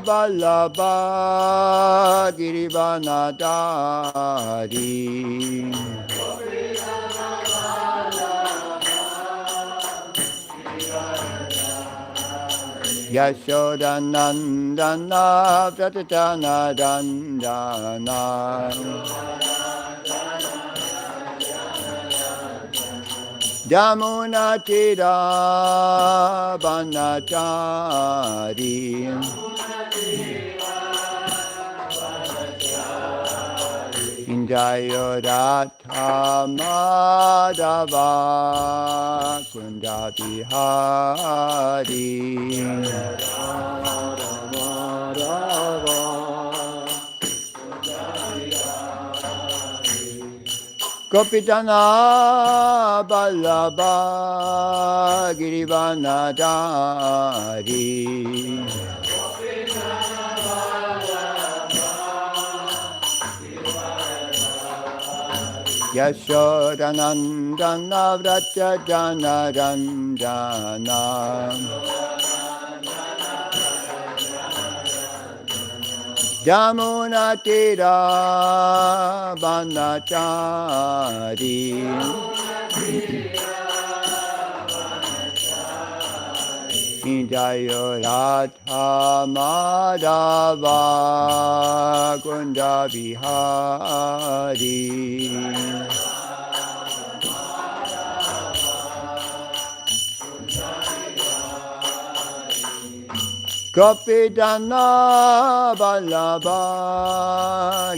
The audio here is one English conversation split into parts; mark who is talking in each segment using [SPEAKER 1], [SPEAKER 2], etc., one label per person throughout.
[SPEAKER 1] Vallabha Girivanadari Yashodanandana Pratitana Dandana Jamunatira Banachari Injayo Radha Madhava Kunda Bihari Gopitana Vallabha Girivanadari Yashodanandana Vratyajana Ranjana Jamunatira Banachari Jayo Radha Madhava Kunda Bihari Gopidana Vallabha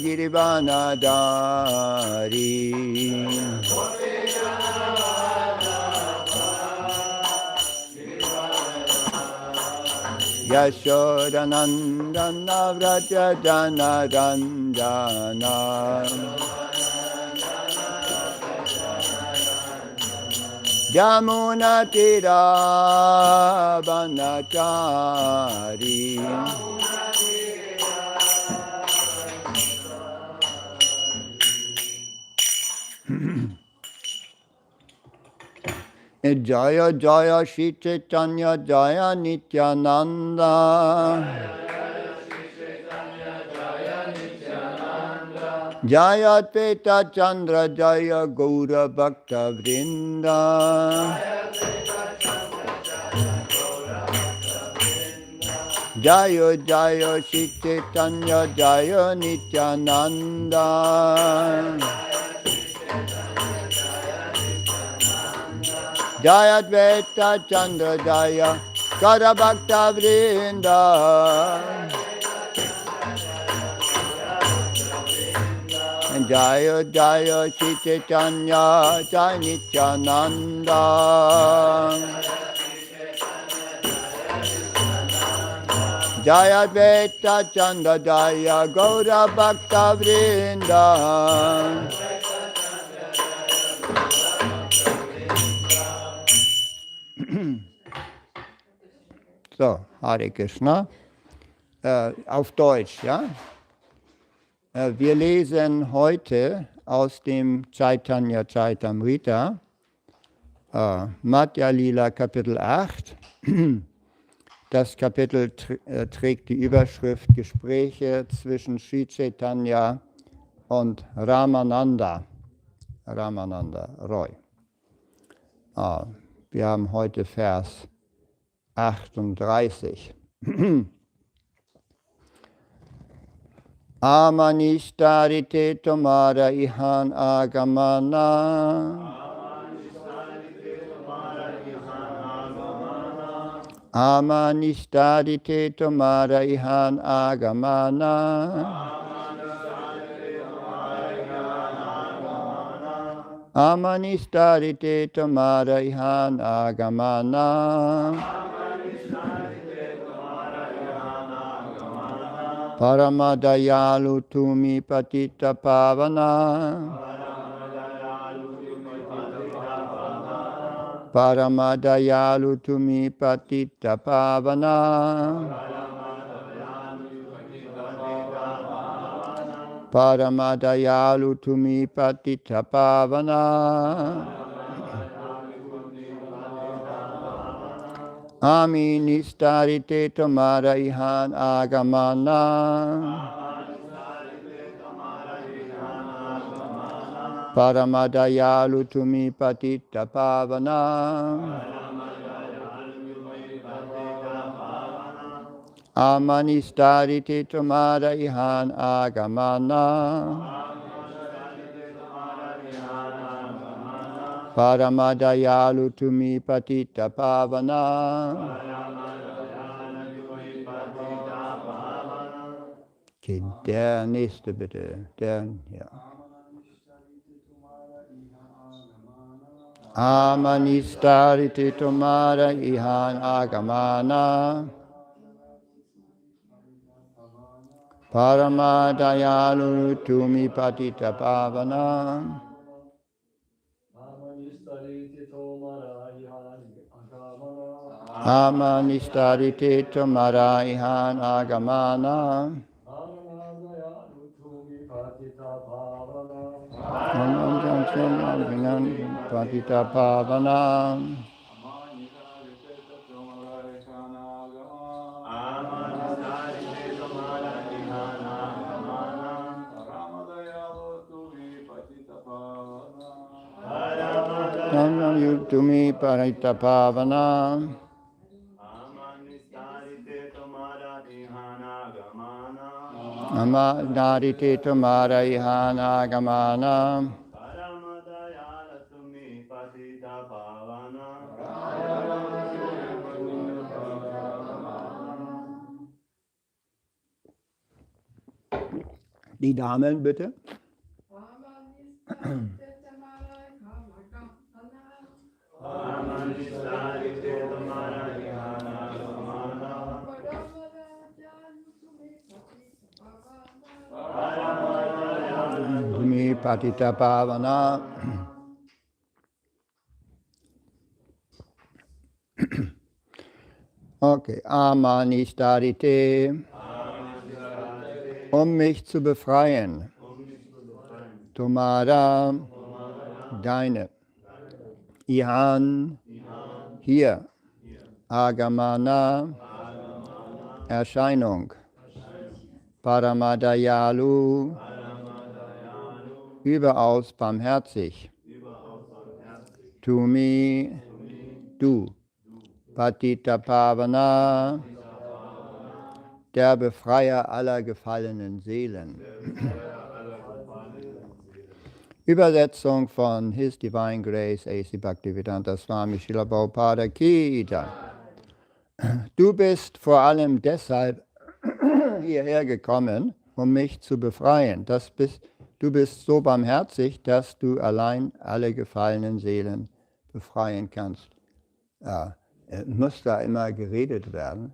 [SPEAKER 1] Girivanadari Yashodanandana Vrajajana Ranjana Jamunatira Banachari Jaya Jaya Shri Caitanya Jaya Nityananda Jaya Peta Chandra Jaya Gaura Bhakta Vrinda Jaya Jaya Shri Caitanya Jaya Nityananda Jaya Peta Chandra Jaya Gaura Bhakta Vrinda Jaya Jaya Shri Caitanya Jaya Nityananda Jaya Veta Chanda Jaya Gaura Bhakta Vrinda So, Hare Krishna. Auf Deutsch, ja? Wir lesen heute aus dem Caitanya Caritamrita, Madhya Lila Kapitel 8. Das Kapitel trägt die Überschrift Gespräche zwischen Sri Caitanya und Ramananda Roy. Wir haben heute Vers 38. Amanishtarite tomara ihan agamana Amanishtarite tomara ihan agamana Amanishtarite tomara ihan agamana Paramadayalu tumi patita pavana Paramadayalu tumi patita pavana Paramadayalu tumi patita pavana Ami nistarite tomara ihan agamana. Paramadayalu tumi patita pavana. Amanistarite tomara ihan agamana. Paramadayalu tumi patita pavana. Okay, der nächste bitte. Der, ja. Amanistarite tomara ihan agamana. Paramadayalu tumi patita pavana. Amanistarite tomara ihan agamana. Patita pavana. Tumi patita pavana. Amanarite tomara ihana gamana. Die Damen bitte. Tumi patita pavana. Okay, Amanistarite, um mich zu befreien. Tomara, deine. Ihan, hier. Agamana, Erscheinung. Paramadayalu, überaus barmherzig. Tumi, du. Patita Pavana, der Befreier aller gefallenen Seelen. Übersetzung von His Divine Grace A.C. Bhaktivedanta Swami Srila Prabhupada Ki Jai. Du bist vor allem deshalb hierher gekommen, um mich zu befreien. Du bist so barmherzig, dass du allein alle gefallenen Seelen befreien kannst. Ja, muss da immer geredet werden?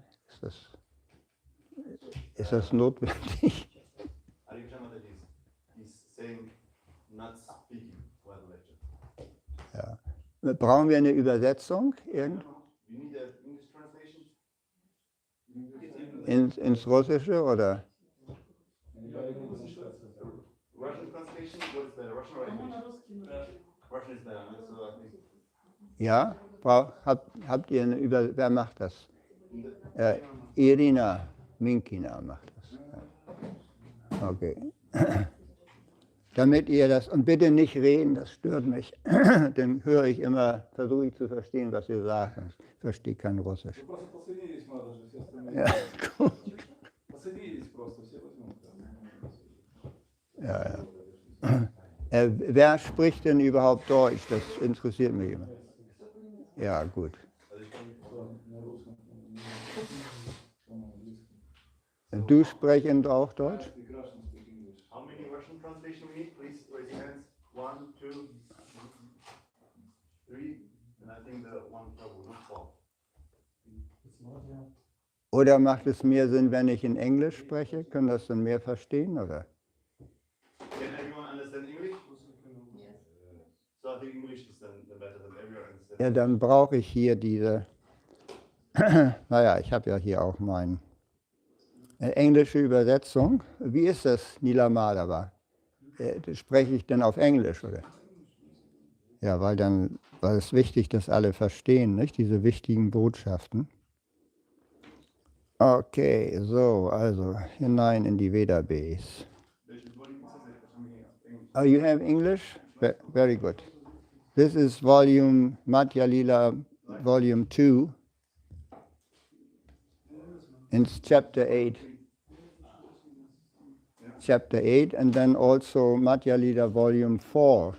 [SPEAKER 1] Ist das notwendig? Ja. Brauchen wir eine Übersetzung? Ins Russische oder? Ja, habt ihr eine wer macht das? Irina Minkina macht das. Okay. Damit ihr das, und bitte nicht reden, das stört mich, dann höre ich immer, versuche ich zu verstehen, was ihr sagt. Ich verstehe kein Russisch. Ja, gut. Ja, ja. Wer spricht denn überhaupt Deutsch? Das interessiert mich immer. Ja, gut. Du sprichst auch Deutsch?
[SPEAKER 2] Translation we need, please raise your hands. 1, 2, 3, and I think the one Prabhu, not 12.
[SPEAKER 1] Oder macht es mehr Sinn, wenn ich in Englisch spreche? Können das dann mehr verstehen, oder?
[SPEAKER 2] Can everyone understand English? Yes. So I think English is then better than everyone understands.
[SPEAKER 1] Ja, dann brauche ich hier diese, naja, ich habe ja hier auch meine englische Übersetzung. Wie ist das, Nila Madhava? Spreche ich denn auf Englisch, oder? Ja, weil es wichtig, dass alle verstehen, nicht? Diese wichtigen Botschaften. Okay, so, also hinein in die Veda-Base. Oh, you have English? Very good. This is volume, Madhya Lila, volume 2. It's chapter 8. Chapter 8, and then also Madhya Lila, volume 4,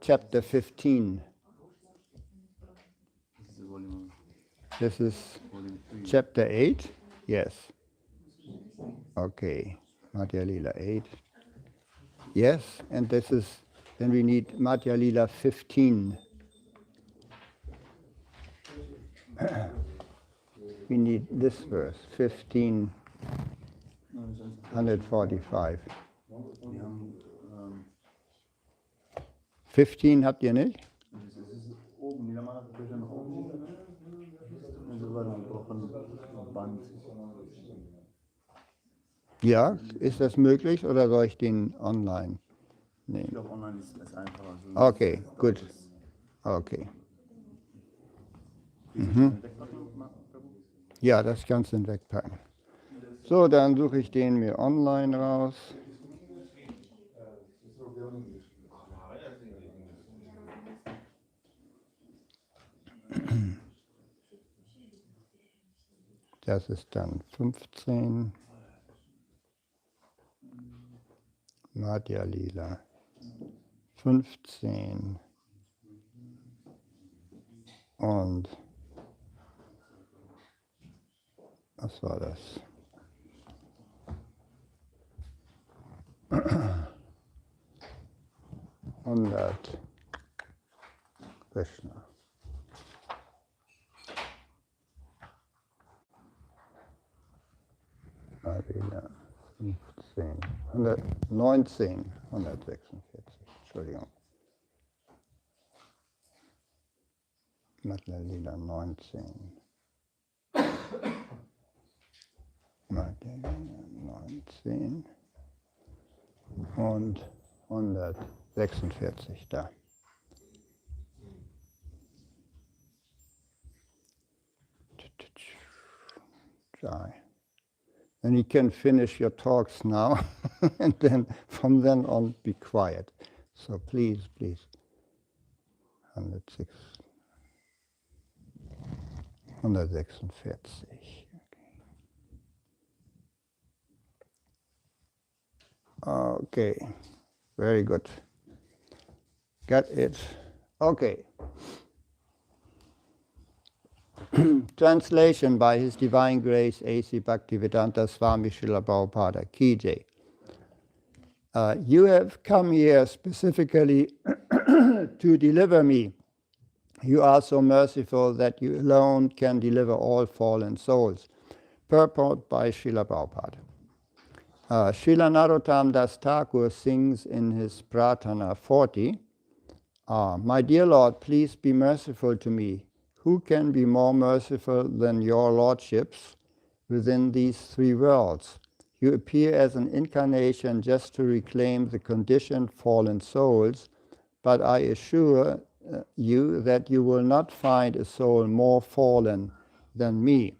[SPEAKER 1] chapter 15. This is chapter 8? Yes. Okay, Madhya Lila 8. Yes, and this is, then we need Madhya Lila 15. We need this verse, 15, 145. 15 habt ihr nicht? Ja, ist das möglich oder soll ich den online nehmen?
[SPEAKER 2] Ich glaube, online ist es einfacher.
[SPEAKER 1] Okay, gut. Okay. Mhm. Ja, das kannst du wegpacken. So, dann suche ich den mir online raus. Das ist dann 15. Madhya Lila. 15. Und was war das? Hundert. Krishna. Madhya 15. 119. 146. Entschuldigung. Madhya Lila 19. Madhya Lila 19. Und 146 da. And you can finish your talks now, and then from then on be quiet. So please, please. 106. 146. Okay, very good. Got it. Okay. Translation by His Divine Grace A.C. Bhaktivedanta Swami Srila Prabhupada Ki Jai. You have come here specifically to deliver me. You are so merciful that you alone can deliver all fallen souls. Purport by Srila Prabhupada. Srila Narottam Das Thakur sings in his Pratana 40, My dear Lord, please be merciful to me. Who can be more merciful than your lordships within these three worlds? You appear as an incarnation just to reclaim the conditioned fallen souls, but I assure you that you will not find a soul more fallen than me.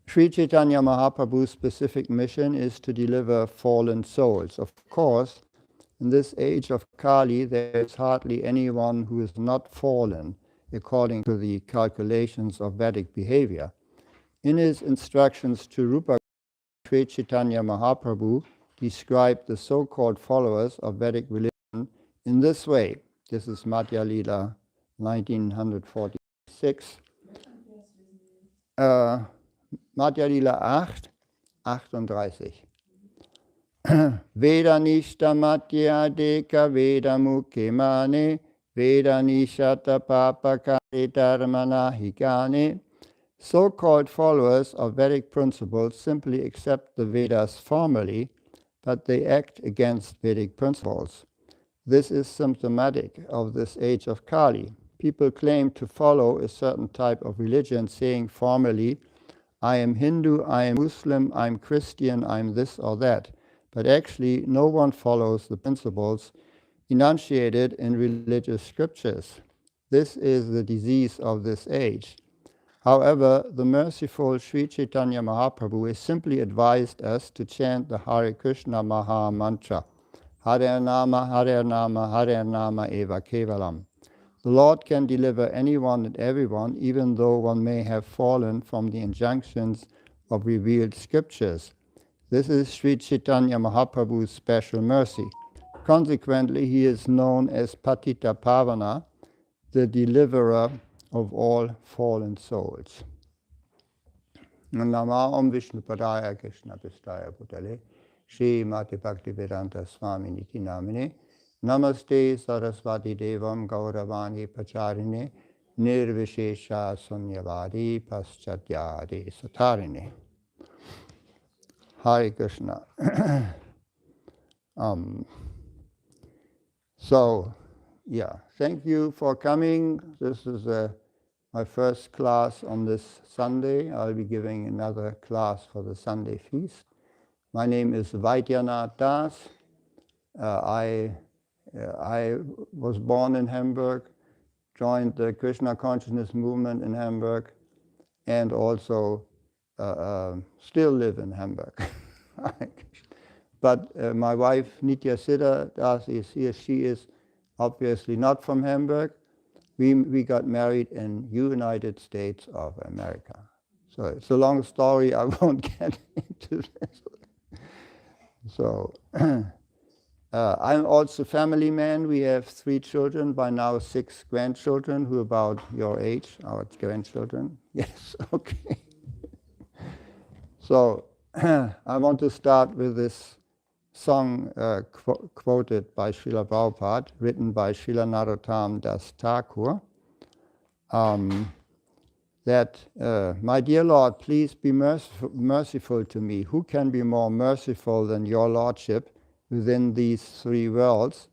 [SPEAKER 1] Sri Caitanya Mahaprabhu's specific mission is to deliver fallen souls. Of course, in this age of Kali, there is hardly anyone who is not fallen, according to the calculations of Vedic behavior. In his instructions to Rupa, Sri Chaitanya Mahaprabhu described the so-called followers of Vedic religion in this way. This is Madhya Lila, 1946. Madhya Lila 8, 38. Veda nishta matya deka veda mukhe mane veda nishata papakare dharmana hikane. So-called followers of Vedic principles simply accept the Vedas formally, but they act against Vedic principles. This is symptomatic of this age of Kali. People claim to follow a certain type of religion, saying formally, I am Hindu, I am Muslim, I am Christian, I am this or that. But actually, no one follows the principles enunciated in religious scriptures. This is the disease of this age. However, the merciful Sri Caitanya Mahaprabhu has simply advised us to chant the Hare Krishna Maha Mantra, Hare Nama, Hare Nama, Hare Nama Eva Kevalam. The Lord can deliver anyone and everyone, even though one may have fallen from the injunctions of revealed scriptures. This is Sri Chaitanya Mahaprabhu's special mercy. Consequently, he is known as Patita Pavana, the deliverer of all fallen souls. Nama Om Vishnu Padaya Krishna Pistaya Putale Shri Mati Bhaktivedanta Swami Niti Namine Namaste Saraswati Devam Gauravani Pacharine Nirvishesha Sunyavadi Paschatyadi Satarine. Hare Krishna. Thank you for coming. This is my first class on this Sunday. I'll be giving another class for the Sunday feast. My name is Vaidyanath Das. I was born in Hamburg, joined the Krishna consciousness movement in Hamburg, and also still live in Hamburg. But my wife, Nitya Siddha Das, is here. She is obviously not from Hamburg. We got married in United States of America. So it's a long story. I won't get into this. So I'm also a family man. We have 3 children, by now 6 grandchildren, who are about your age, our grandchildren. Yes, okay. So I want to start with this song quoted by Srila Prabhupada, written by Srila Narottam Das Thakur, that, my dear Lord, please be merciful to me. Who can be more merciful than your Lordship within these 3 worlds?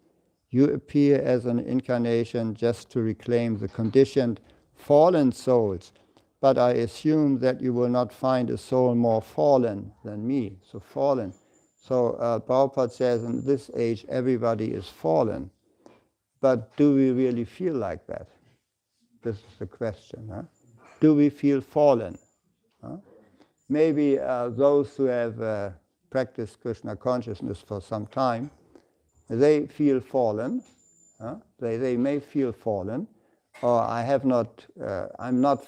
[SPEAKER 1] You appear as an incarnation just to reclaim the conditioned fallen souls, but I assume that you will not find a soul more fallen than me, so fallen. So Prabhupada says in this age everybody is fallen, but do we really feel like that? This is the question. Huh? Do we feel fallen? Huh? Maybe those who have practiced Krishna consciousness for some time, they feel fallen. Huh? They may feel fallen, or I'm not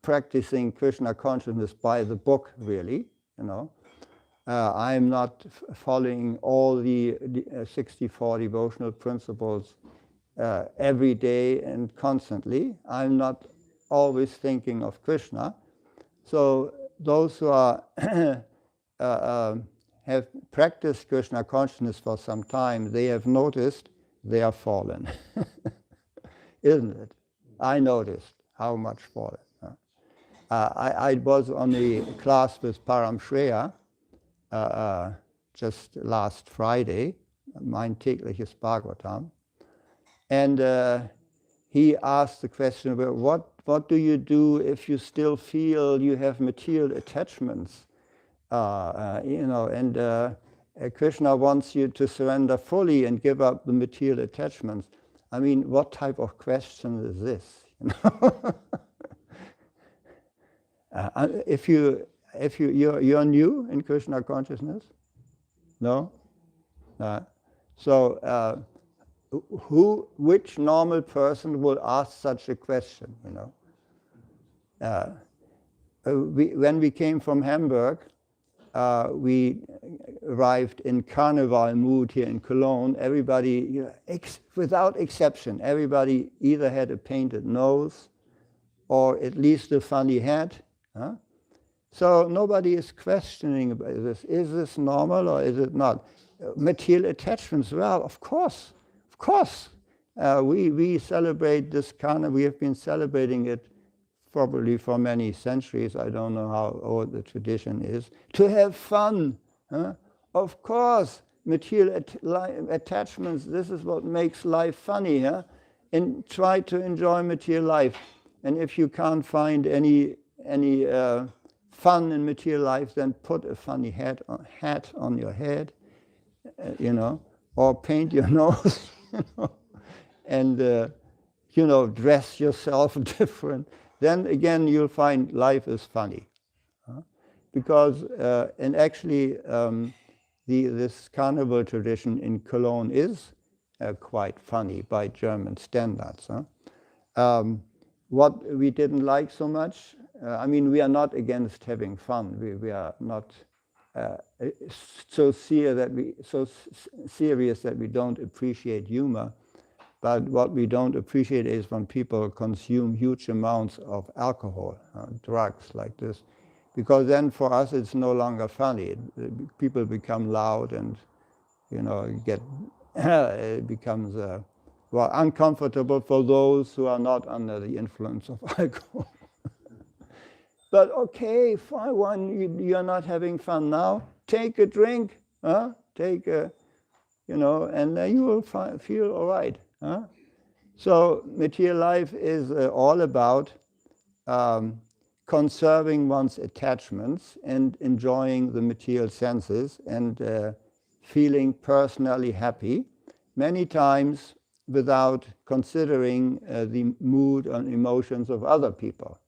[SPEAKER 1] practicing Krishna consciousness by the book, really, I'm not following all the 64 devotional principles every day and constantly. I'm not always thinking of Krishna. So those who have practiced Krishna consciousness for some time, they have noticed they are fallen. Isn't it? I noticed how much fallen. I was on a class with Param Shreya just last Friday, mein tägliches Bhagavatam, and he asked the question, well, what do you do if you still feel you have material attachments? Krishna wants you to surrender fully and give up the material attachments. I mean, what type of question is this? If you're new in Krishna consciousness, no. So which normal person will ask such a question? When we came from Hamburg, we arrived in carnival mood here in Cologne. Everybody, without exception, everybody either had a painted nose or at least a funny hat. Huh? So nobody is questioning about this. Is this normal or is it not? Material attachments, well, of course. We celebrate this carnival. We have been celebrating it probably for many centuries. I don't know how old the tradition is. To have fun. Huh? Of course, material attachments, this is what makes life funny. Huh? And try to enjoy material life. And if you can't find any fun in material life, then put a funny hat on your head, or paint your nose, and dress yourself different. then again you'll find life is funny. Because, and actually, this carnival tradition in Cologne is quite funny by German standards. What we didn't like so much, I mean, we are not against having fun. We are not so serious that we don't appreciate humor. But what we don't appreciate is when people consume huge amounts of alcohol, drugs like this. Because then for us it's no longer funny. People become loud and, it becomes uncomfortable for those who are not under the influence of alcohol. But okay, fine, you're not having fun now. Take a drink, take a, and you will feel all right. So material life is all about conserving one's attachments and enjoying the material senses and feeling personally happy, many times without considering the mood and emotions of other people.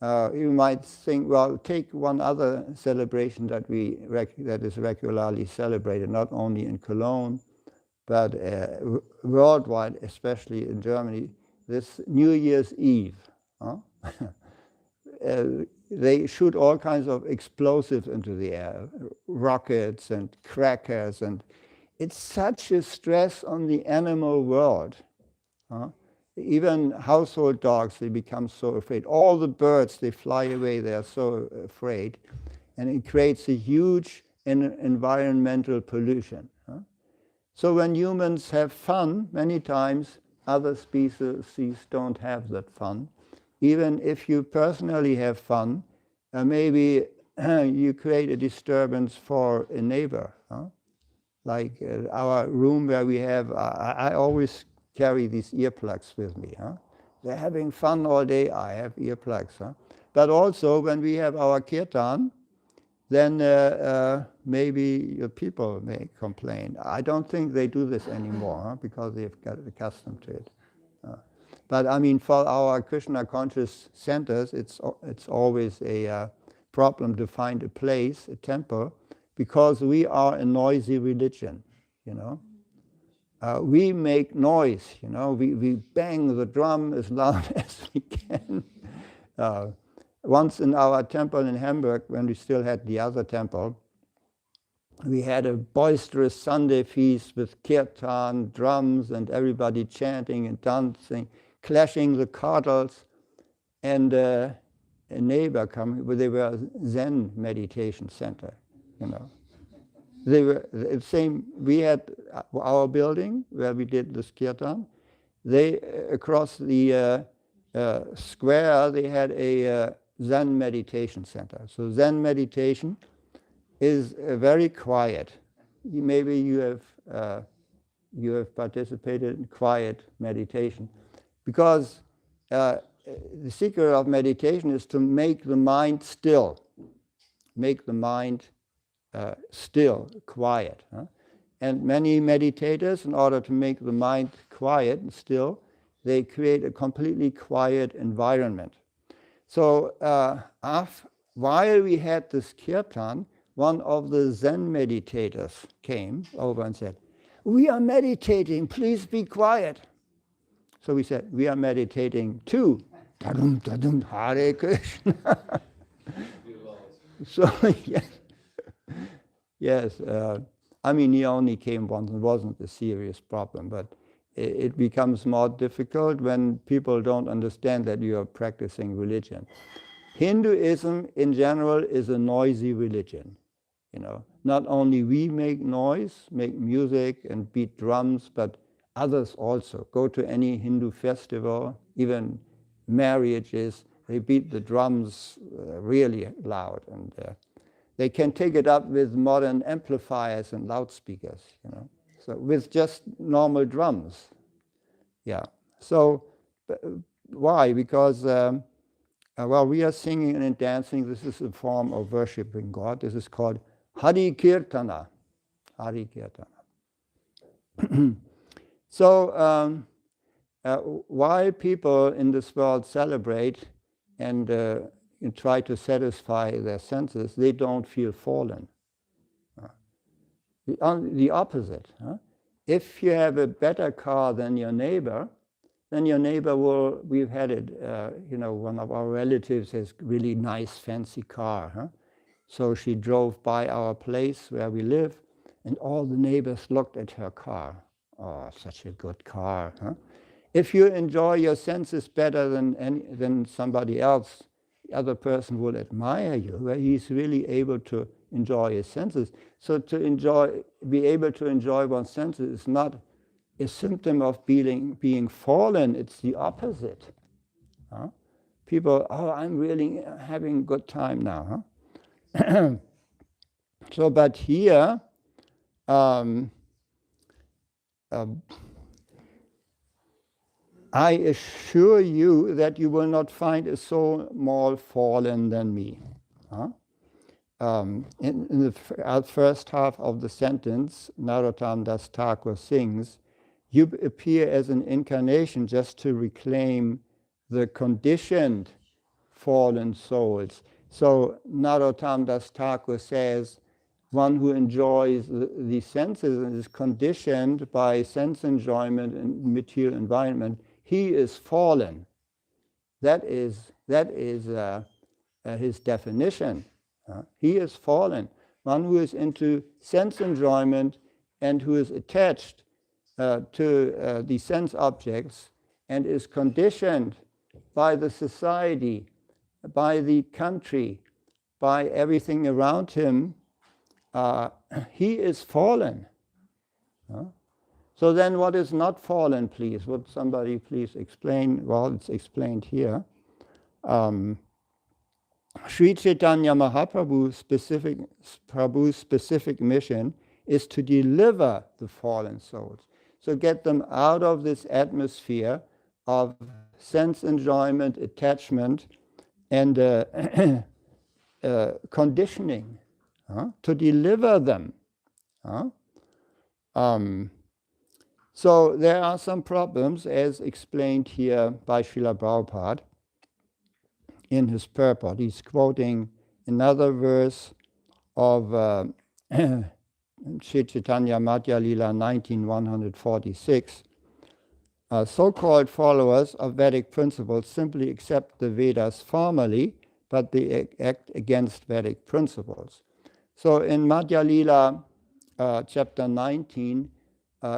[SPEAKER 1] You might think, well, take one other celebration that is regularly celebrated, not only in Cologne, but worldwide, especially in Germany, this New Year's Eve. They shoot all kinds of explosives into the air, rockets and crackers, and it's such a stress on the animal world. Even household dogs, they become so afraid. All the birds, they fly away, they are so afraid. And it creates a huge environmental pollution. So when humans have fun, many times other species don't have that fun. Even if you personally have fun, maybe you create a disturbance for a neighbor. Like our room where we have, I always carry these earplugs with me. They're having fun all day, I have earplugs. But also when we have our kirtan, then maybe your people may complain. I don't think they do this anymore because they've got accustomed to it. But I mean, for our Krishna conscious centers, it's always a problem to find a place, a temple, because we are a noisy religion, we make noise, we bang the drum as loud as we can. Once in our temple in Hamburg, when we still had the other temple, we had a boisterous Sunday feast with kirtan, drums, and everybody chanting and dancing, clashing the cardles, and a neighbor coming, they were a Zen meditation center, They were the same, we had our building where we did this kirtan. They, across the square, they had a Zen meditation center. So Zen meditation is very quiet. Maybe you have participated in quiet meditation, because the secret of meditation is to make the mind still, make the mind still, quiet. And many meditators, in order to make the mind quiet and still, they create a completely quiet environment. So while we had this kirtan, one of the Zen meditators came over and said, "We are meditating, please be quiet." So we said, "We are meditating too." Tadum, tadum, Hare Krishna. So yes, I mean, he only came once, it wasn't a serious problem, but it becomes more difficult when people don't understand that you are practicing religion. Hinduism in general is a noisy religion. Not only we make noise, make music and beat drums, but others also. Go to any Hindu festival, even marriages, they beat the drums really loud, and they can take it up with modern amplifiers and loudspeakers, So with just normal drums. Yeah. So why? Because while we are singing and dancing, this is a form of worshiping God. This is called Hari Kirtana. Hari Kirtana. So while people in this world celebrate and try to satisfy their senses, they don't feel fallen. The opposite. If you have a better car than your neighbor, then your neighbor will, we've had it, one of our relatives has really nice fancy car. So she drove by our place where we live, and all the neighbors looked at her car. Oh, such a good car. If you enjoy your senses better than somebody else, the other person will admire you, where he's really able to enjoy his senses. So be able to enjoy one's senses is not a symptom of being fallen, it's the opposite. People, I'm really having a good time now. So, but here, I assure you that you will not find a soul more fallen than me. In the first half of the sentence, Narottam Das Thakur sings, you appear as an incarnation just to reclaim the conditioned fallen souls. So Narottam Das Thakur says, one who enjoys the senses and is conditioned by sense enjoyment and material environment, he is fallen. That is his definition. He is fallen. One who is into sense enjoyment and who is attached to the sense objects and is conditioned by the society, by the country, by everything around him, he is fallen. So then what is not fallen, please? Would somebody please explain? Well, it's explained here. Sri Chaitanya Mahaprabhu's specific mission is to deliver the fallen souls. So get them out of this atmosphere of sense enjoyment, attachment, and conditioning, to deliver them. So there are some problems, as explained here by Srila Prabhupada in his purport. He's quoting another verse of Sri Chaitanya Madhya Lila 19:146. So-called followers of Vedic principles simply accept the Vedas formally, but they act against Vedic principles. So in Madhya Lila chapter 19,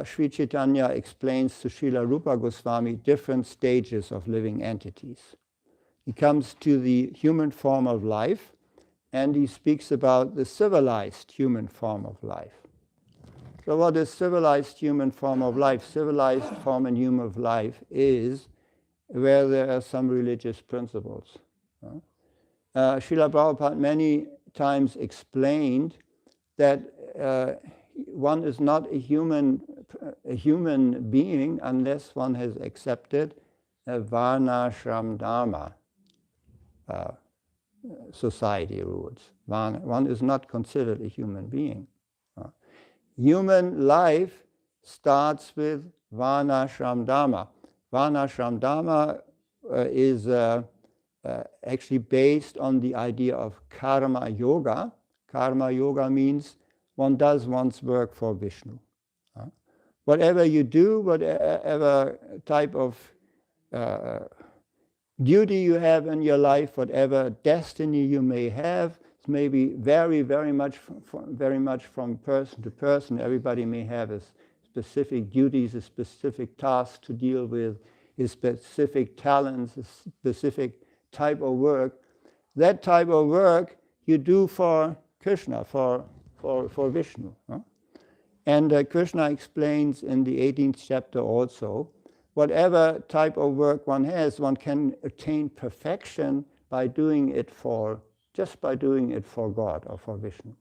[SPEAKER 1] Sri Chaitanya explains to Srila Rupa Goswami different stages of living entities. He comes to the human form of life, and he speaks about the civilized human form of life. So what is civilized human form of life? Civilized form and human of life is where there are some religious principles. Srila Prabhupada many times explained that one is not a human being unless one has accepted a Varna Shram Dharma society rules. One is not considered a human being. Human life starts with Varna Shram Dharma. Varna Shram Dharma is actually based on the idea of karma yoga. Karma yoga means one does one's work for Vishnu. Whatever you do, whatever type of duty you have in your life, whatever destiny you may have, it may be very much from person to person. Everybody may have a specific duties, a specific task to deal with, a specific talents, a specific type of work. That type of work you do for Krishna, for Vishnu. And Krishna explains in the 18th chapter also, whatever type of work one has, one can attain perfection by doing it for God or for Vishnu.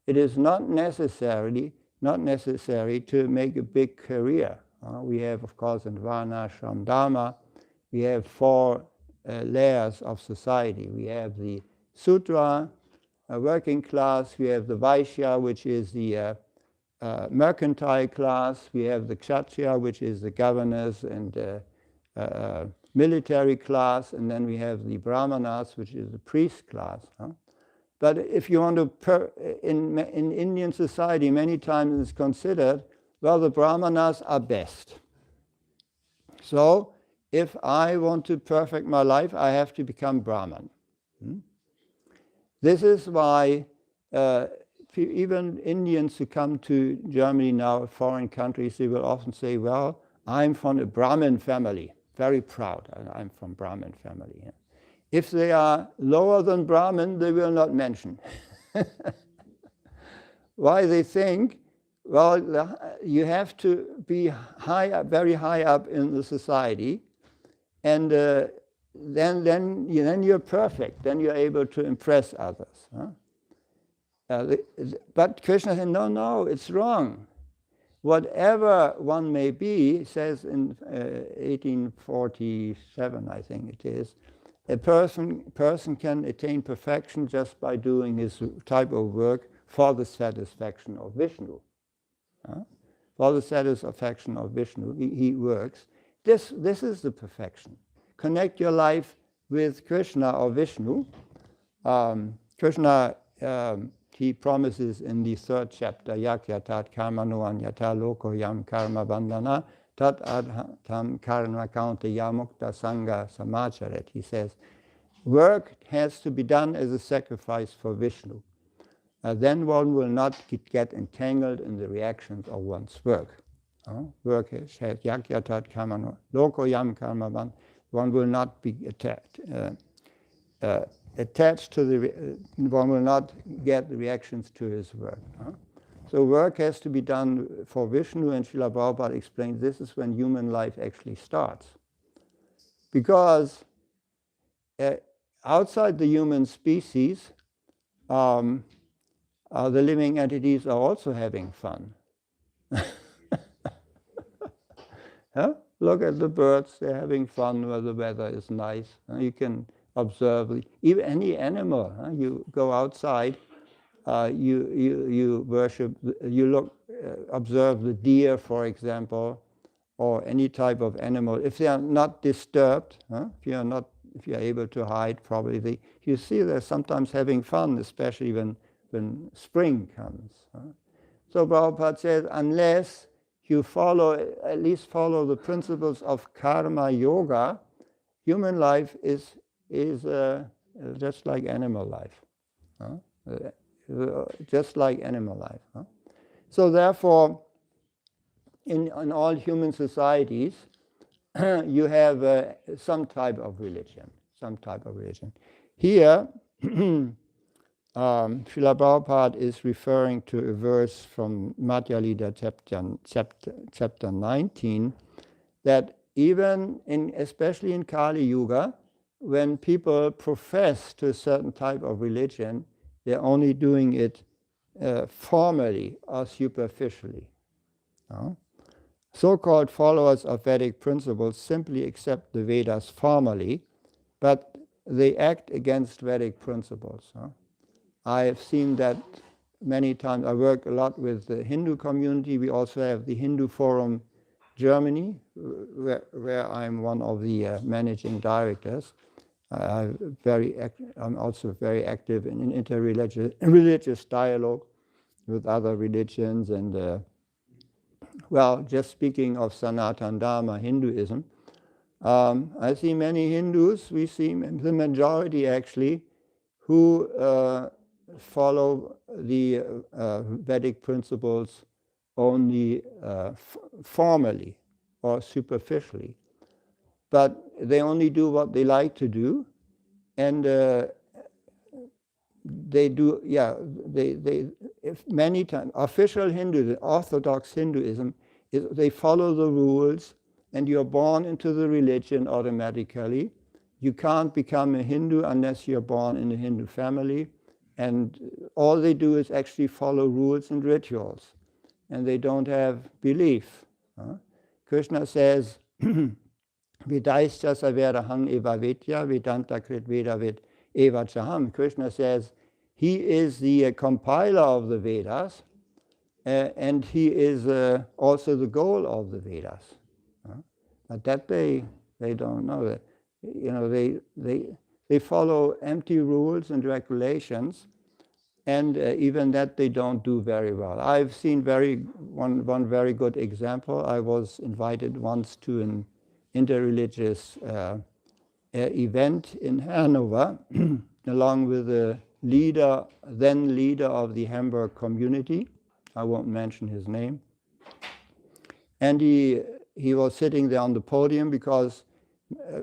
[SPEAKER 1] It is not necessary to make a big career. We have, of course, in Varna Shram Dharma, we have 4 layers of society. We have the Sudra, a working class. We have the Vaishya, which is the mercantile class, we have the Kshatriya, which is the governors and military class, and then we have the Brahmanas, which is the priest class. Huh? But if you want to, in Indian society, many times it's considered, well, the Brahmanas are best. So if I want to perfect my life, I have to become Brahman. This is why even Indians who come to Germany now, foreign countries, they will often say, well, I'm from a Brahmin family. Very proud, I'm from Brahmin family. Yeah. If they are lower than Brahmin, they will not mention. Why? They think, well, you have to be high, very high up in the society, and then you're perfect. Then you're able to impress others. Huh? But Krishna said, no, it's wrong. Whatever one may be, he says in 1847, I think it is, a person can attain perfection just by doing his type of work for the satisfaction of Vishnu. For the satisfaction of Vishnu, he works. This is the perfection. Connect your life with Krishna or Vishnu. Krishna, he promises in the 3rd chapter, Yakya tat karma no anyata loko yam karma bandhana tat adhatam karma kaunta yamukta sangha samacharet. He says, work has to be done as a sacrifice for Vishnu. Then one will not get entangled in the reactions of one's work. Work has yakya tat karma no loko yam karma bandhana. One will not be attached to the, one will not get the reactions to his work. So work has to be done for Vishnu, and Srila Prabhupada explains this is when human life actually starts. Because outside the human species, the living entities are also having fun. Huh? Look at the birds, they're having fun where the weather is nice. You can observe, even any animal, you go outside, you worship, you look, observe the deer, for example, or any type of animal. If they are not disturbed, if you're able to hide, probably you see they're sometimes having fun, especially when spring comes. So Prabhupada says, unless you at least follow the principles of karma yoga, human life is just like animal life. Just like animal life. So therefore, in all human societies, you have some type of religion. Here, Srila Prabhupada is referring to a verse from Madhya Lila chapter 19, that even especially in Kali Yuga, when people profess to a certain type of religion, they're only doing it formally or superficially. So-called followers of Vedic principles simply accept the Vedas formally, but they act against Vedic principles. I have seen that many times. I work a lot with the Hindu community. We also have the Hindu Forum Germany, where I'm one of the managing directors. I'm also very active in interreligious dialogue with other religions. And just speaking of Sanatana Dharma, Hinduism, I see many Hindus, we see the majority actually, who follow the Vedic principles only formally or superficially. But they only do what they like to do, and they do, if many times, official Hinduism, Orthodox Hinduism, they follow the rules, and you're born into the religion automatically. You can't become a Hindu unless you're born in a Hindu family, and all they do is actually follow rules and rituals, and they don't have belief. Krishna says, Vidaischa saverahang eva vetya vedanta krit vedavid eva chaham. Krishna says he is the compiler of the Vedas, and he is also the goal of the Vedas. But that they don't know. That they follow empty rules and regulations, and even that they don't do very well. I've seen one very good example. I was invited once to an interreligious event in Hanover, along with the then leader of the Hamburg community. I won't mention his name. And he was sitting there on the podium because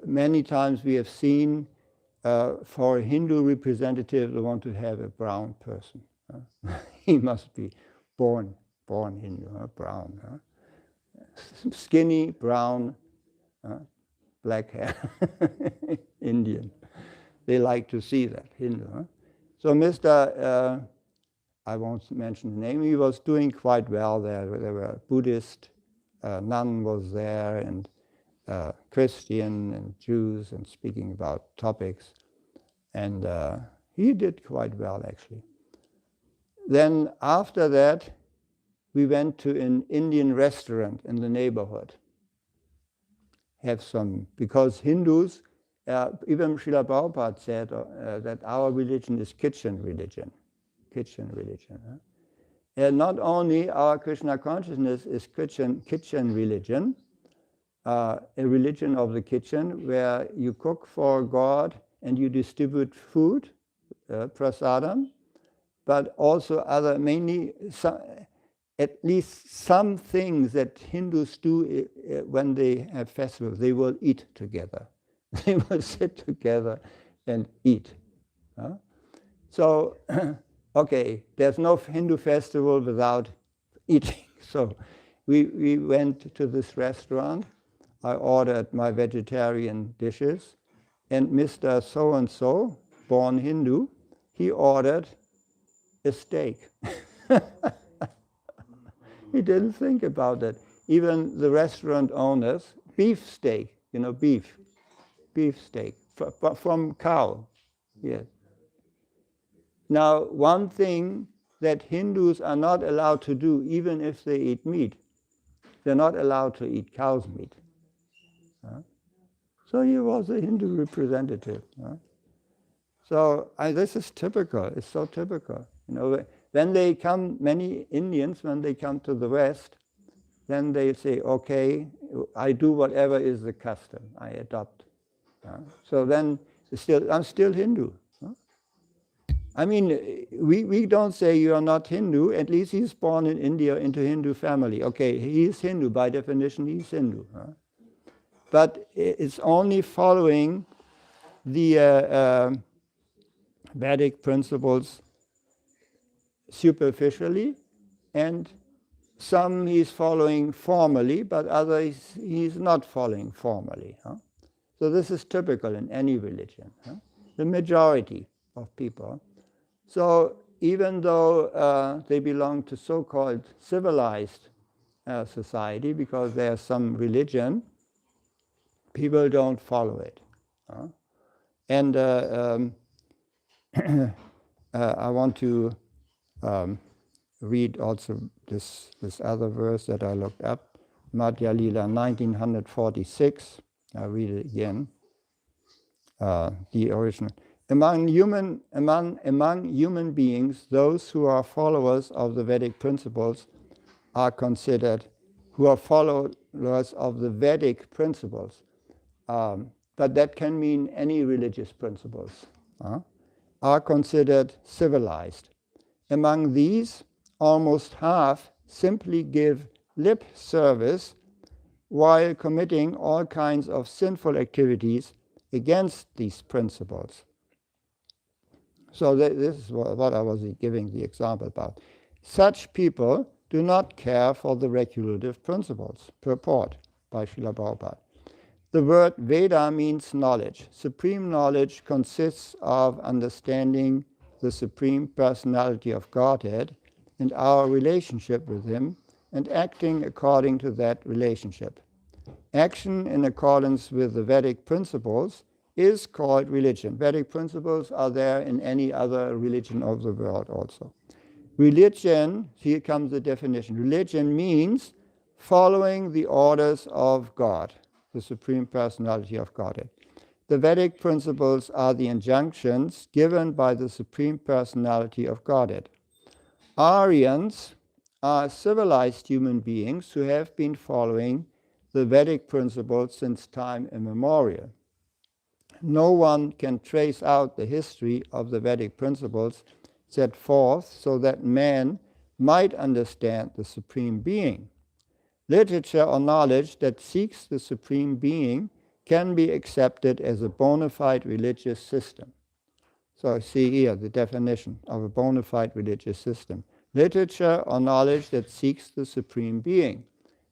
[SPEAKER 1] many times we have seen for a Hindu representative, they want to have a brown person. He must be born Hindu, brown. Skinny, brown, black hair, Indian. They like to see that, Hindu. So Mr., I won't mention the name, he was doing quite well there. There were Buddhist, nun was there, and Christian and Jews, and speaking about topics. And he did quite well, actually. Then after that, we went to an Indian restaurant in the neighborhood. Have some, because Hindus, even Srila Prabhupada said that our religion is kitchen religion. Kitchen religion. And not only our Krishna consciousness is kitchen religion, a religion of the kitchen where you cook for God and you distribute food, prasadam, but also at least some things that Hindus do when they have festivals. They will eat together. They will sit together and eat. So, okay, there's no Hindu festival without eating. So we went to this restaurant. I ordered my vegetarian dishes. And Mr. So-and-so, born Hindu, he ordered a steak. He didn't think about that. Even the restaurant owners, beef steak, beef steak from cow. Yes. Now, one thing that Hindus are not allowed to do, even if they eat meat, they're not allowed to eat cow's meat. So he was a Hindu representative. So this is typical. It's so typical. When they come, many Indians, when they come to the West, then they say, okay, I do whatever is the custom. I adopt. So then I'm still Hindu. I mean, we don't say you are not Hindu. At least he's born in India into Hindu family. Okay, he is Hindu. By definition, he's Hindu. But it's only following the Vedic principles superficially, and some he's following formally, but others he's not following formally. So this is typical in any religion, the majority of people. So even though they belong to so-called civilized society, because there's some religion, people don't follow it. And I want to read also this other verse that I looked up, Madhya Lila 1946. I'll read it again. The original. Among human beings, those who are followers of the Vedic principles are considered, who are followers of the Vedic principles. But that can mean any religious principles, are considered civilized. Among these, almost half simply give lip service while committing all kinds of sinful activities against these principles. So this is what I was giving the example about. Such people do not care for the regulative principles, purport by Srila Prabhupada. The word Veda means knowledge. Supreme knowledge consists of understanding the Supreme Personality of Godhead and our relationship with Him, and acting according to that relationship. Action in accordance with the Vedic principles is called religion. Vedic principles are there in any other religion of the world also. Religion, here comes the definition. Religion means following the orders of God, the Supreme Personality of Godhead. The Vedic principles are the injunctions given by the Supreme Personality of Godhead. Aryans are civilized human beings who have been following the Vedic principles since time immemorial. No one can trace out the history of the Vedic principles set forth so that man might understand the Supreme Being. Literature or knowledge that seeks the Supreme Being can be accepted as a bona fide religious system. So see here the definition of a bona fide religious system. Literature or knowledge that seeks the Supreme Being.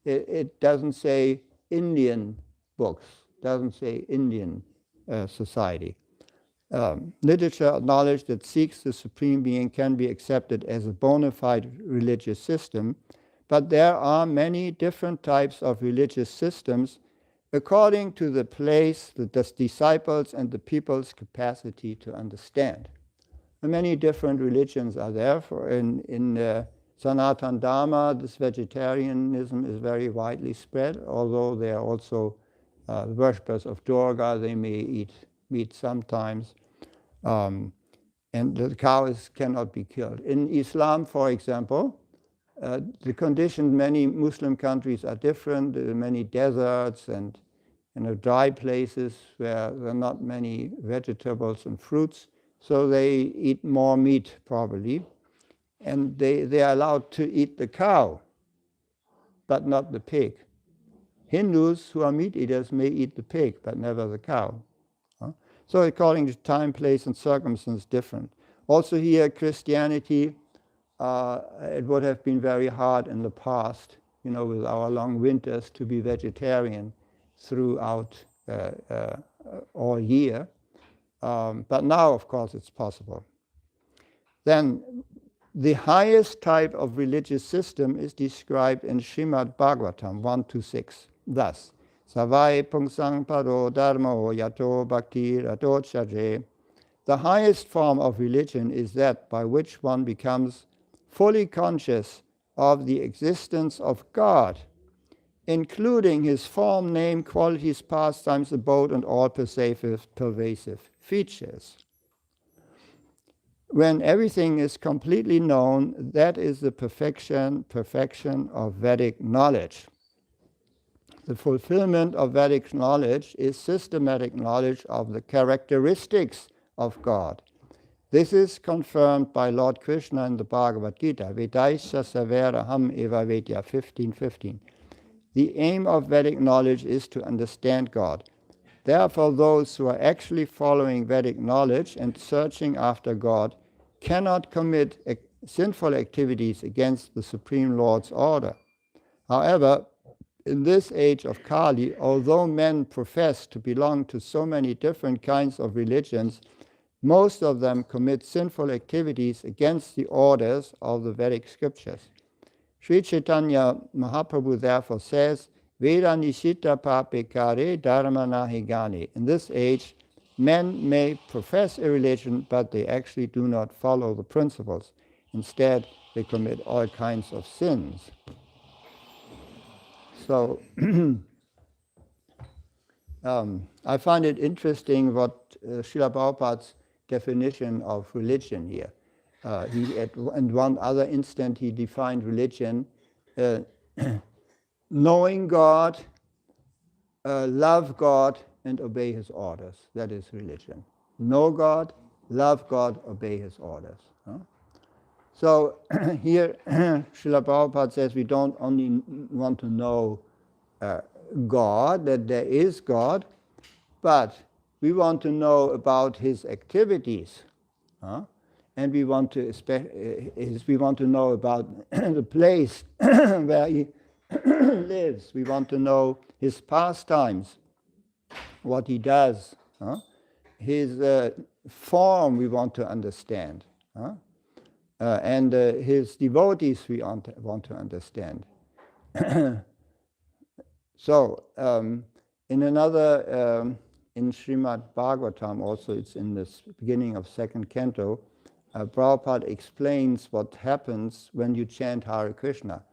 [SPEAKER 1] It doesn't say Indian books, doesn't say Indian society. Literature or knowledge that seeks the Supreme Being can be accepted as a bona fide religious system, but there are many different types of religious systems according to the place, the disciples, and the people's capacity to understand. Many different religions are there. In Sanatana Dharma, this vegetarianism is very widely spread, although they are also worshippers of Durga. They may eat meat sometimes. And the cows cannot be killed. In Islam, for example, the conditions in many Muslim countries are different. There are many deserts and dry places where there are not many vegetables and fruits, so they eat more meat probably. And they are allowed to eat the cow, but not the pig. Hindus who are meat eaters may eat the pig, but never the cow. So according to time, place, and circumstance, different. Also here, Christianity, it would have been very hard in the past, with our long winters, to be vegetarian throughout all year. But now, of course, it's possible. Then the highest type of religious system is described in Srimad Bhagavatam 1-6. Thus, Savai Pungsang Pado Dharmo Yato Bhakti Rato Chaje. The highest form of religion is that by which one becomes fully conscious of the existence of God, including his form, name, qualities, pastimes, abode, and all pervasive features. When everything is completely known, that is the perfection of Vedic knowledge. The fulfillment of Vedic knowledge is systematic knowledge of the characteristics of God. This is confirmed by Lord Krishna in the Bhagavad Gita, Vedaisya Saveraham Eva Vedya 15:15. The aim of Vedic knowledge is to understand God. Therefore, those who are actually following Vedic knowledge and searching after God cannot commit sinful activities against the Supreme Lord's order. However, in this age of Kali, although men profess to belong to so many different kinds of religions, most of them commit sinful activities against the orders of the Vedic scriptures. Sri Caitanya Mahaprabhu therefore says, Veda nishita papekare dharma nahigani. In this age, men may profess a religion, but they actually do not follow the principles. Instead, they commit all kinds of sins. So, I find it interesting what Srila Prabhupada's definition of religion here. In one other instant, he defined religion, knowing God, love God, and obey his orders. That is religion. Know God, love God, obey his orders. So here, Srila Prabhupada says we don't only want to know God, that there is God, but we want to know about his activities. And we want to know about the place where he lives. We want to know his pastimes, what he does. His form we want to understand. And his devotees we want to understand. So, in another, in Srimad Bhagavatam also, it's in the beginning of second canto, Prabhupada explains what happens when you chant Hare Krishna.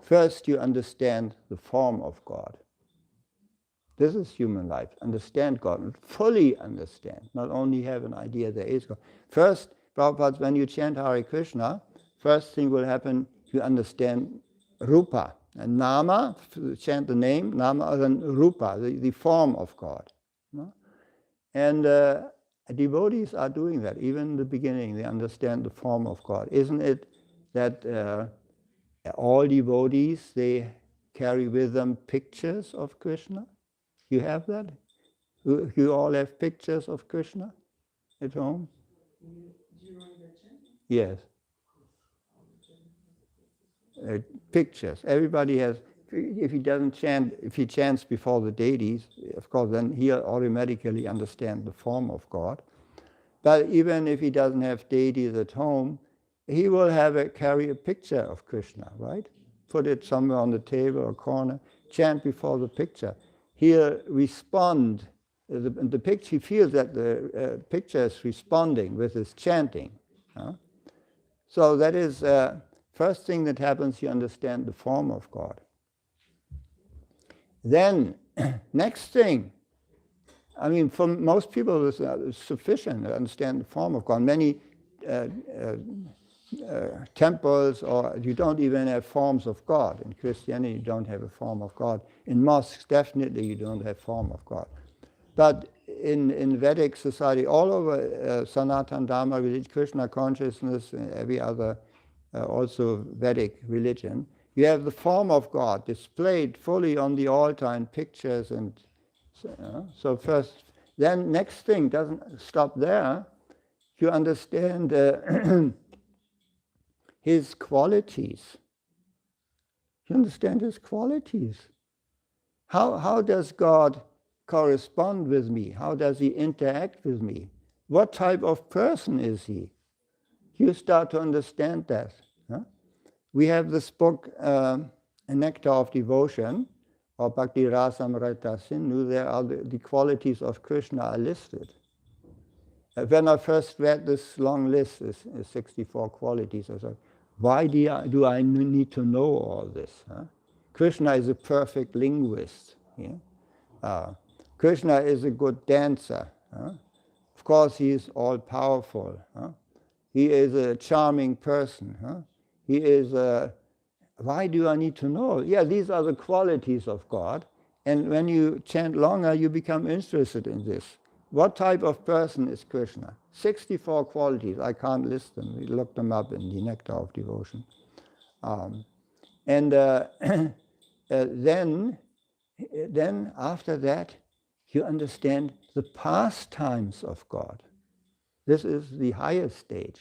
[SPEAKER 1] First, you understand the form of God. This is human life. Understand God, fully understand, not only have an idea there is God. First, Prabhupada, when you chant Hare Krishna, first thing will happen, you understand Rupa. And Nama, chant the name, Nama, then Rupa, the form of God. No? And devotees are doing that. Even in the beginning, they understand the form of God. Isn't it that all devotees, they carry with them pictures of Krishna? You have that? You all have pictures of Krishna at home? Yes. Pictures. Everybody has. If he doesn't chant, if he chants before the deities, of course, then he'll automatically understand the form of God. But even if he doesn't have deities at home, he will carry a picture of Krishna, right? Put it somewhere on the table or corner, chant before the picture. He'll respond. The picture, he feels that the picture is responding with his chanting. So that is first thing that happens, you understand the form of God. Then, next thing, I mean, for most people it's sufficient to understand the form of God. Many temples, or you don't even have forms of God. In Christianity, you don't have a form of God. In mosques, definitely you don't have form of God. But in Vedic society, all over Sanatana Dharma, Krishna consciousness, and every other also Vedic religion, you have the form of God displayed fully on the altar in pictures. And so first, then next thing doesn't stop there. You understand his qualities. You understand his qualities. How does God correspond with me? How does he interact with me? What type of person is he? You start to understand that. We have this book, A Nectar of Devotion, or Bhakti Rasamrita Sindhu. There are the qualities of Krishna are listed. When I first read this long list, this 64 qualities, I thought, why do I need to know all this? Krishna is a perfect linguist. Krishna is a good dancer. Of course, he is all-powerful. He is a charming person. He is why do I need to know? Yeah, these are the qualities of God. And when you chant longer, you become interested in this. What type of person is Krishna? 64 qualities. I can't list them. We looked them up in the Nectar of Devotion. Then after that, you understand the pastimes of God. This is the highest stage.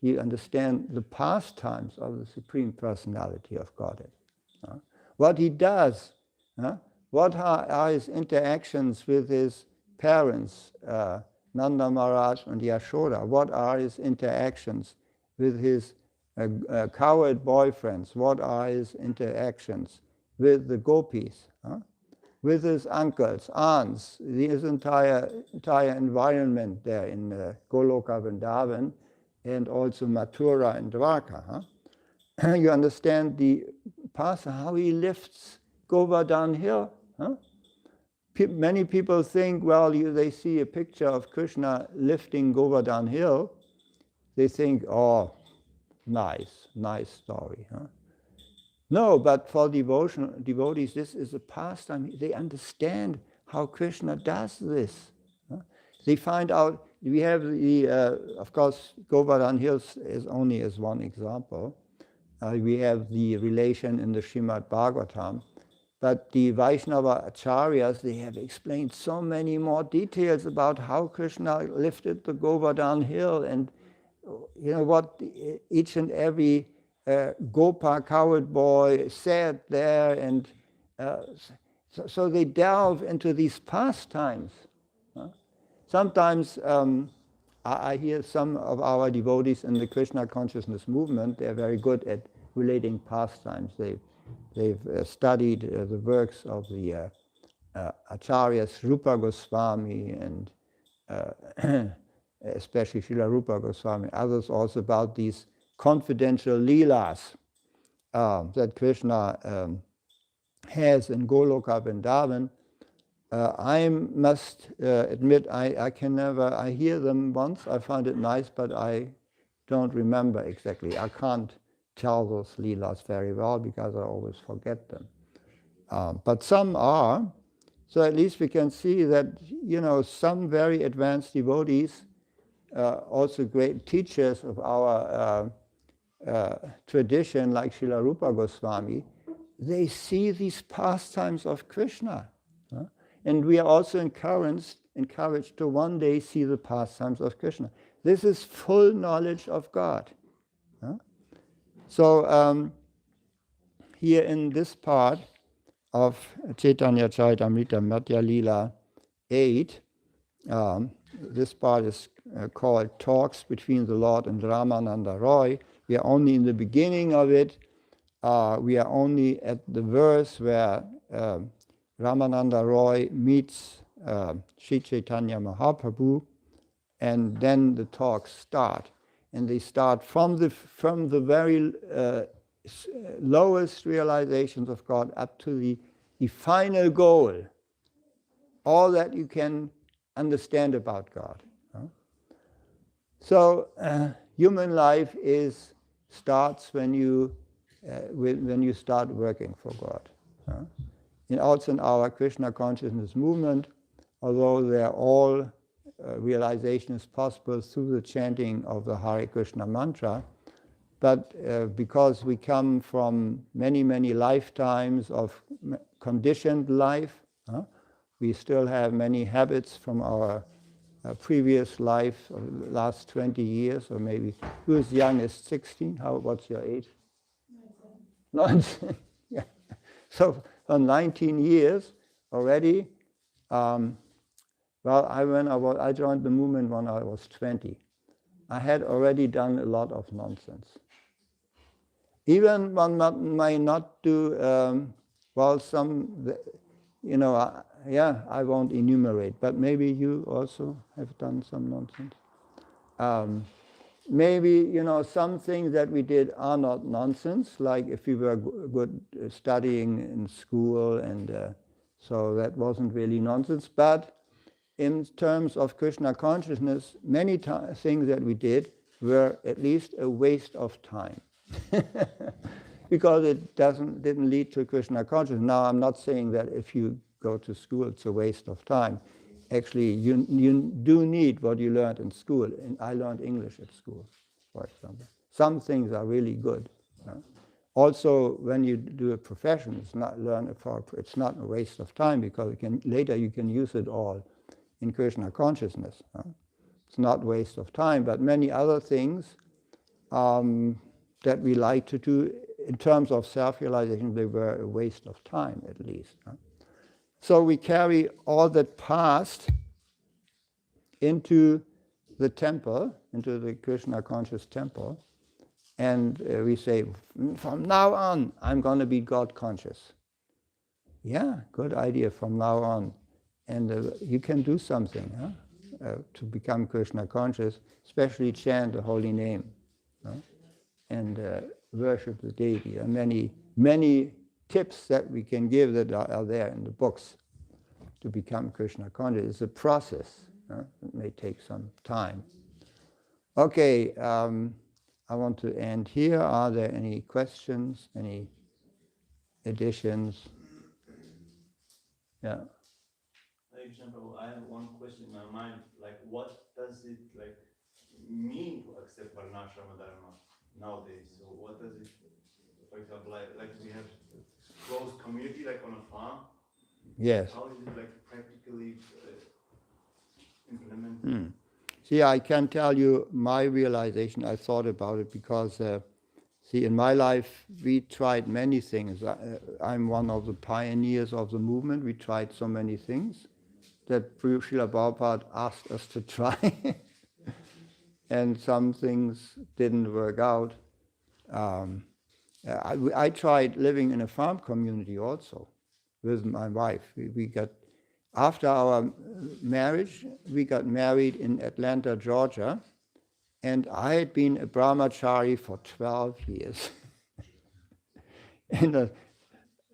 [SPEAKER 1] You understand the pastimes of the Supreme Personality of Godhead. What he does, what are his interactions with his parents, Nanda Maharaj and Yashoda? What are his interactions with his cowherd boyfriends? What are his interactions with the gopis? With his uncles, aunts, his entire environment there in Goloka Vrindavan, and also Mathura and Dwarka. You understand the path, how he lifts Govardhan Hill. Many people think, well, they see a picture of Krishna lifting Govardhan Hill, they think, oh, nice story. No, but for devotees, this is a pastime. They understand how Krishna does this. They find out, we have of course, Govardhan Hills is only as one example. We have the relation in the Srimad Bhagavatam. But the Vaishnava Acharyas, they have explained so many more details about how Krishna lifted the Govardhan Hill and what each and every Gopa, cowherd boy, said there. And so they delve into these pastimes. Sometimes I hear some of our devotees in the Krishna consciousness movement, they're very good at relating pastimes. They've studied the works of the Acharyas, Rupa Goswami and especially Srila Rupa Goswami, others also about these confidential leelas that Krishna has in Goloka Vrindavan. I must admit, I can never, I hear them once, I find it nice, but I don't remember exactly. I can't tell those leelas very well because I always forget them. But some are, so at least we can see that, some very advanced devotees, also great teachers of our tradition, like Srila Rupa Goswami, they see these pastimes of Krishna. And we are also encouraged to one day see the pastimes of Krishna. This is full knowledge of God. So here in this part of Caitanya Caritamrita Madhya Lila 8, this part is called Talks Between the Lord and Ramananda Roy. We are only in the beginning of it. We are only at the verse where Ramananda Roy meets Sri Chaitanya Mahaprabhu, and then the talks start. And they start from the very lowest realizations of God up to the final goal, all that you can understand about God. So human life starts when you start working for God. And also in our Krishna consciousness movement, although they're all realization is possible through the chanting of the Hare Krishna mantra, but because we come from many, many lifetimes of conditioned life, we still have many habits from our previous life, last 20 years, or maybe who is young as 16? What's your age? 19. Yeah. So for 19 years already. I joined the movement when I was 20. I had already done a lot of nonsense. Even one may not do I won't enumerate, but maybe you also have done some nonsense. Maybe, some things that we did are not nonsense, like if we were good studying in school, and so that wasn't really nonsense. But in terms of Krishna consciousness, many things that we did were at least a waste of time. Because it didn't lead to Krishna consciousness. Now, I'm not saying that if you go to school, it's a waste of time. Actually, you do need what you learned in school. And I learned English at school, for example. Some things are really good. Also, when you do a profession, it's not a waste of time, because later you can use it all in Krishna consciousness. It's not waste of time, but many other things that we like to do in terms of self-realization, they were a waste of time, at least. So we carry all that past into the temple, into the Krishna conscious temple, and we say, from now on, I'm going to be God conscious. Yeah, good idea, from now on. And you can do something to become Krishna conscious, especially chant the holy name and worship the deity. There are many, many tips that we can give that are there in the books to become Krishna conscious. It's a process. It may take some time. Okay, I want to end here. Are there any questions, any additions? Yeah.
[SPEAKER 2] Prabhu, I have one question in my mind. Like, what does it mean to accept Varnashrama Dharma nowadays? So, what does it, for example, like we have close community, like on a farm.
[SPEAKER 1] Yes.
[SPEAKER 2] How is it practically implemented?
[SPEAKER 1] See, I can tell you my realization. I thought about it because, in my life, we tried many things. I'm one of the pioneers of the movement. We tried so many things that Srila Prabhupada asked us to try. And some things didn't work out. I tried living in a farm community also with my wife. We got After our marriage, we got married in Atlanta, Georgia, and I had been a brahmachari for 12 years. And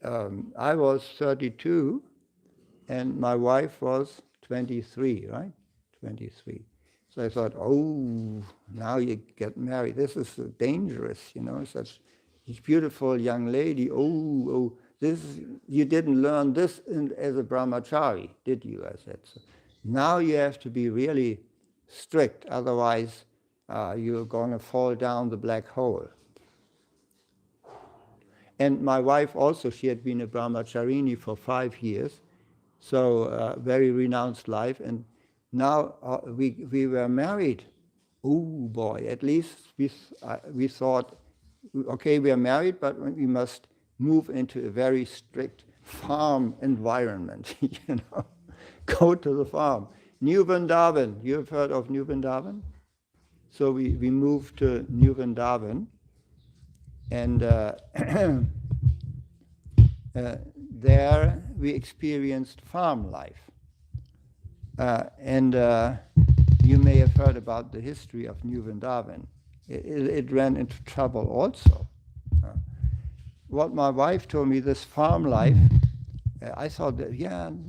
[SPEAKER 1] I was 32, and my wife was 23, right? 23. So I thought, oh, now you get married. This is dangerous, such this beautiful young lady. Oh, you didn't learn this as a brahmachari, did you? I said. So now you have to be really strict, otherwise you're going to fall down the black hole. And my wife also, she had been a brahmacharini for 5 years, so very renounced life. And now we were married. Oh boy, at least we thought, okay, we are married, but we must move into a very strict farm environment, Go to the farm. New Vrindavan, you've heard of New Vrindavan? So we moved to New Vrindavan, and there we experienced farm life. And you may have heard about the history of New Vrindavan. It ran into trouble also. What my wife told me, this farm life, I thought that,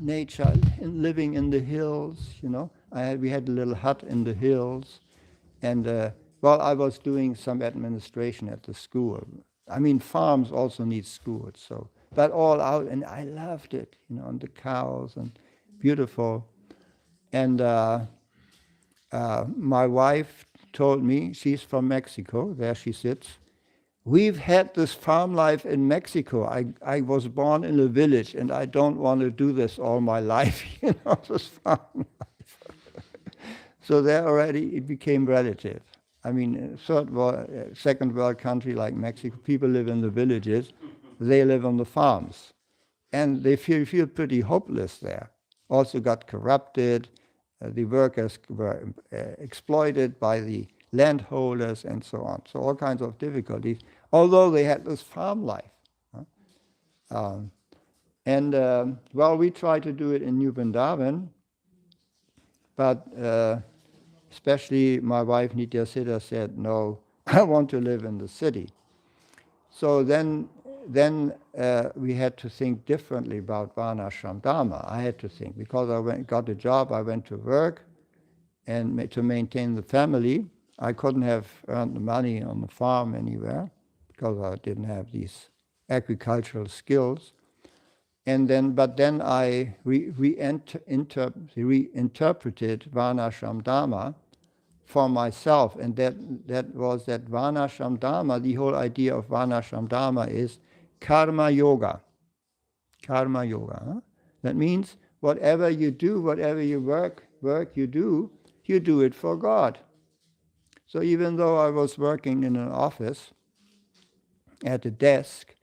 [SPEAKER 1] nature, living in the hills, we had a little hut in the hills. And I was doing some administration at the school. I mean, farms also need schools, so, but all out, and I loved it, and the cows, and beautiful. And my wife told me, she's from Mexico, there she sits, we've had this farm life in Mexico. I was born in a village, and I don't want to do this all my life, this farm life. So there already it became relative. I mean, second world country like Mexico, people live in the villages, they live on the farms. And they feel pretty hopeless there. Also got corrupted, the workers were exploited by the landholders and so on. So all kinds of difficulties, although they had this farm life. We tried to do it in New Vrindavan, but especially my wife Nitya Siddha said, no, I want to live in the city. So then we had to think differently about Varnashram Dharma. I had to think, because I got a job, I went to work, and to maintain the family, I couldn't have earned the money on the farm anywhere, because I didn't have these agricultural skills. But then I reinterpreted Varnashram Dharma for myself, and that was that Varnashram Dharma, the whole idea of Varnashram Dharma is karma yoga. Karma yoga. Huh? That means whatever you do, whatever you work you do it for God. So even though I was working in an office at a desk,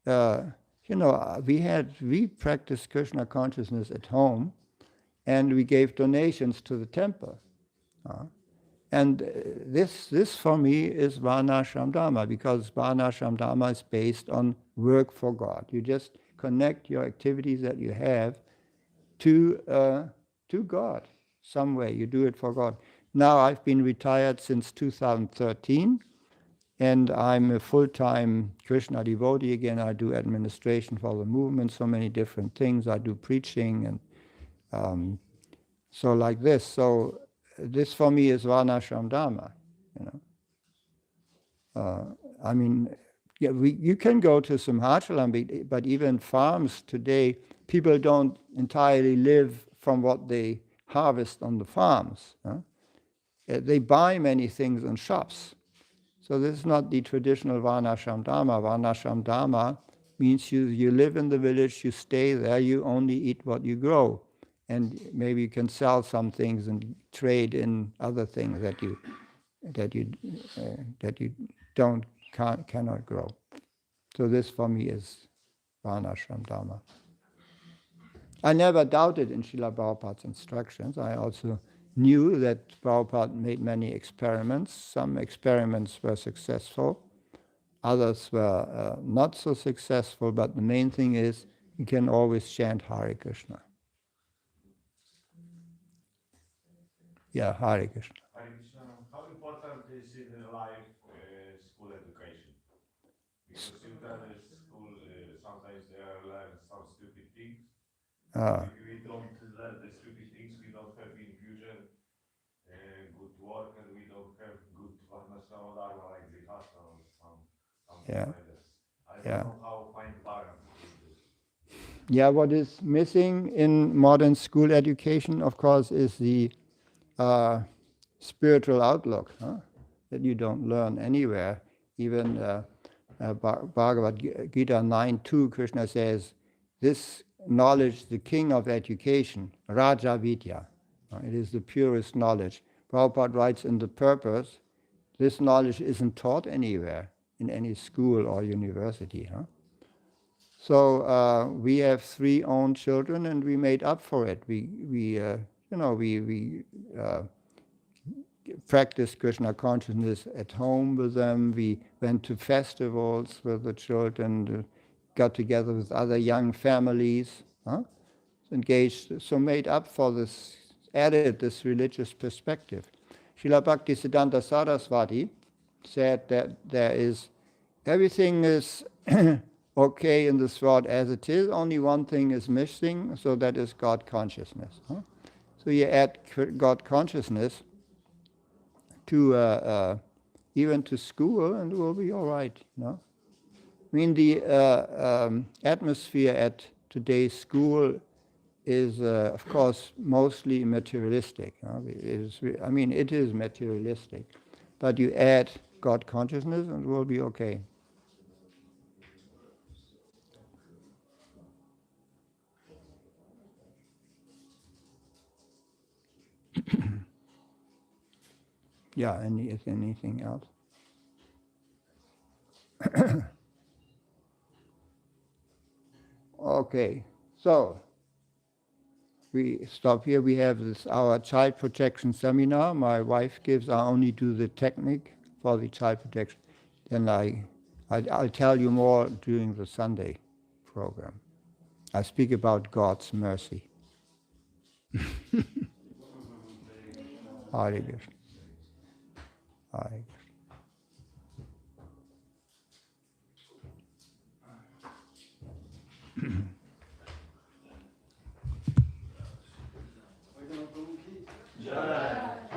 [SPEAKER 1] we practiced Krishna consciousness at home, and we gave donations to the temple. And this for me is Varnashram Dharma, because Varnashram Dharma is based on work for God. You just connect your activities that you have to God some way. You do it for God. Now I've been retired since 2013, and I'm a full-time Krishna devotee again. I do administration for the movement, so many different things. I do preaching, and so like this. So this for me is Varnashram Dharma. You can go to some Hachalam, but even farms today, people don't entirely live from what they harvest on the farms. They buy many things in shops. So this is not the traditional Varnashram Dharma. Varnashram Dharma means you live in the village, you stay there, you only eat what you grow. And maybe you can sell some things and trade in other things that you cannot grow. So this for me is Varnashram Dharma. I never doubted in Srila Prabhupada's instructions. I also knew that Prabhupada made many experiments. Some experiments were successful, others were not so successful, but the main thing is you can always chant Hare Krishna. Yeah, Hare Krishna.
[SPEAKER 3] Hare Krishna, how important is in life school education? Because children in school sometimes they learn some stupid things.
[SPEAKER 1] Ah,
[SPEAKER 3] If we don't learn the stupid things, we don't have in future good work, and we don't have good varnashram dharma like Grihastha or something
[SPEAKER 1] yeah,
[SPEAKER 3] like that. I don't
[SPEAKER 1] yeah.
[SPEAKER 3] know how find balance in this.
[SPEAKER 1] Yeah, what is missing in modern school education, of course, is the spiritual outlook, huh? That you don't learn anywhere. Even Bhagavad Gita 9.2, Krishna says, this knowledge, the king of education, Raja Vidya. It is the purest knowledge. Prabhupada writes in the purpose, this knowledge isn't taught anywhere, in any school or university. Huh? So we have 3 own children, and we made up for it. We practiced Krishna consciousness at home with them. We went to festivals with the children, got together with other young families, huh? Engaged, so made up for this, added this religious perspective. Srila Bhaktisiddhanta Saraswati said that everything is okay in this world as it is, only one thing is missing, so that is God consciousness. Huh? So you add God consciousness to even to school, and it will be all right. I mean, the atmosphere at today's school is, of course, mostly materialistic. It is materialistic, but you add God consciousness, and it will be okay. Yeah. Anything else? Okay, so we stop here. We have our child protection seminar. My wife gives. I only do the technique for the child protection. Then I'll tell you more during the Sunday program. I speak about God's mercy. Hare Krishna. Hare
[SPEAKER 2] Jai.